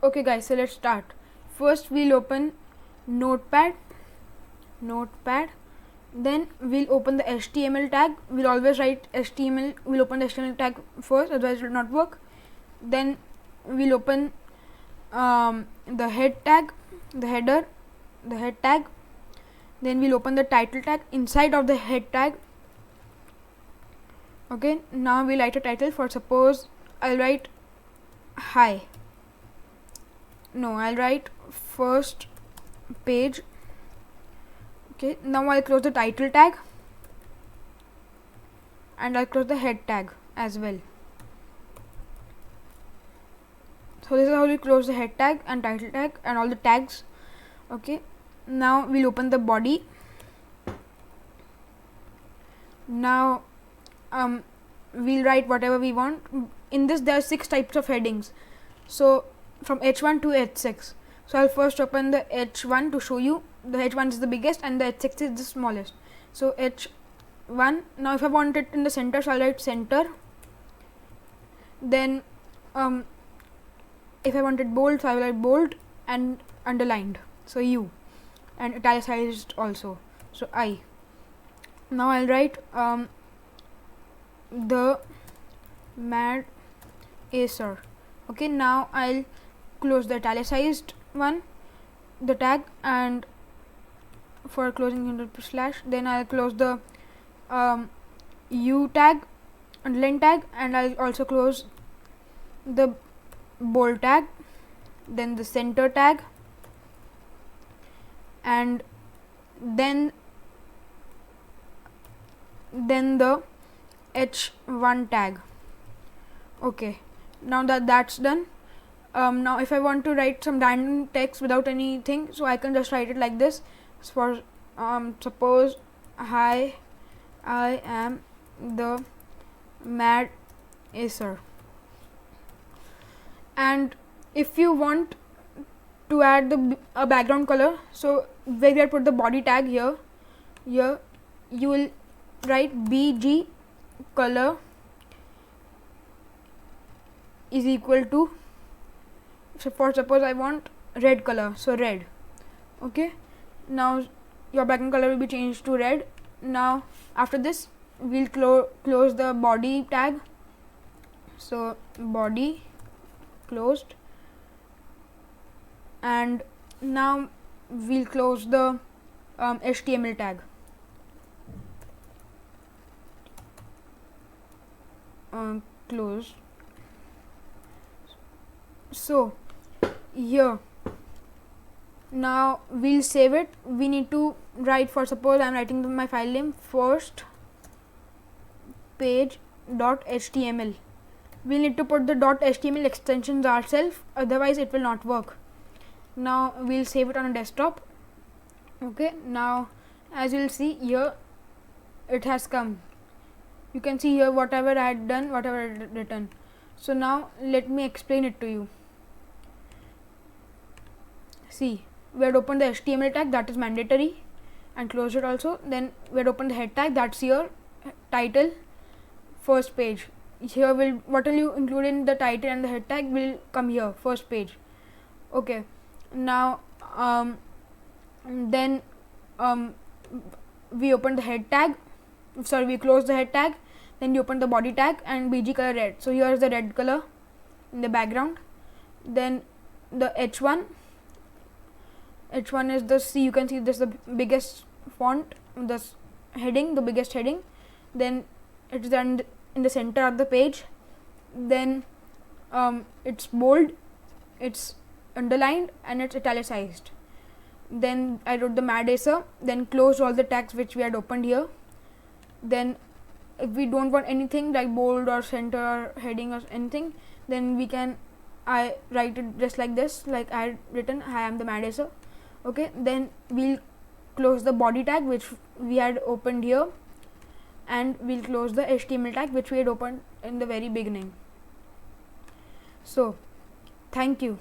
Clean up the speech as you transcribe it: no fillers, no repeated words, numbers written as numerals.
Okay guys, so let's start. First we'll open Notepad, then we'll open the HTML tag. We'll always write HTML, we'll open the HTML tag first, otherwise it will not work. Then we'll open the head tag, the header, the head tag. Then we'll open the title tag inside of the head tag. Okay, now we'll write a title. For suppose I'll write hi. No, I'll write first page. Okay, now I'll close the title tag and I'll close the head tag as well. So this is how we close the head tag and title tag and all the tags. Okay, now we'll open the body. Now we'll write whatever we want. In this there are 6 types of headings, so from H1 to H6. So I'll first open the H1 to show you. The H1 is the biggest and the H6 is the smallest. So H1, now if I want it in the center, so I'll write center. Then if I want it bold, so I will write bold and underlined, so U, and italicized also, so I. Now I'll write the mad Acer. Okay, now I'll close the italicized one, the tag, and for closing slash, then I'll close the U tag, underline tag, and I'll also close the bold tag, then the center tag, and then the H1 tag. Okay, now that's done. Now if I want to write some random text without anything, so I can just write it like this. For suppose hi, I am the mad Acer. And if you want to add a background color, so where we put the body tag here you will write BG color is equal to, so for suppose I want red color, so red. Okay, now your background color will be changed to red. Now after this we'll close the body tag, so body closed, and now we'll close the HTML tag. Closed. So here, now we'll save it. We need to write, for suppose I'm writing my file name first page.html. we need to put the .html extensions ourselves, otherwise it will not work. Now we'll save it on a desktop. Okay, now as you'll see here, it has come. You can see here whatever I had done, whatever I had written. So now let me explain it to you. See, we had opened the HTML tag, that is mandatory, and closed it also. Then we had opened the head tag, that's your title, first page. Here what will you include in the title and the head tag will come here, first page. Okay, now then we open the head tag, we close the head tag, then you open the body tag and BG color red. So here is the red color in the background. Then the H1 is the, see, you can see this is the biggest font, this heading, the biggest heading. Then it is done in the center of the page. Then it's bold, it's underlined, and it's italicized. Then I wrote the mad Acer, then closed all the tags which we had opened here. Then if we don't want anything like bold or center or heading or anything, then we can I write it just like this, like I had written I am the mad Acer. Okay, then we'll close the body tag which we had opened here, and we'll close the HTML tag which we had opened in the very beginning. So thank you.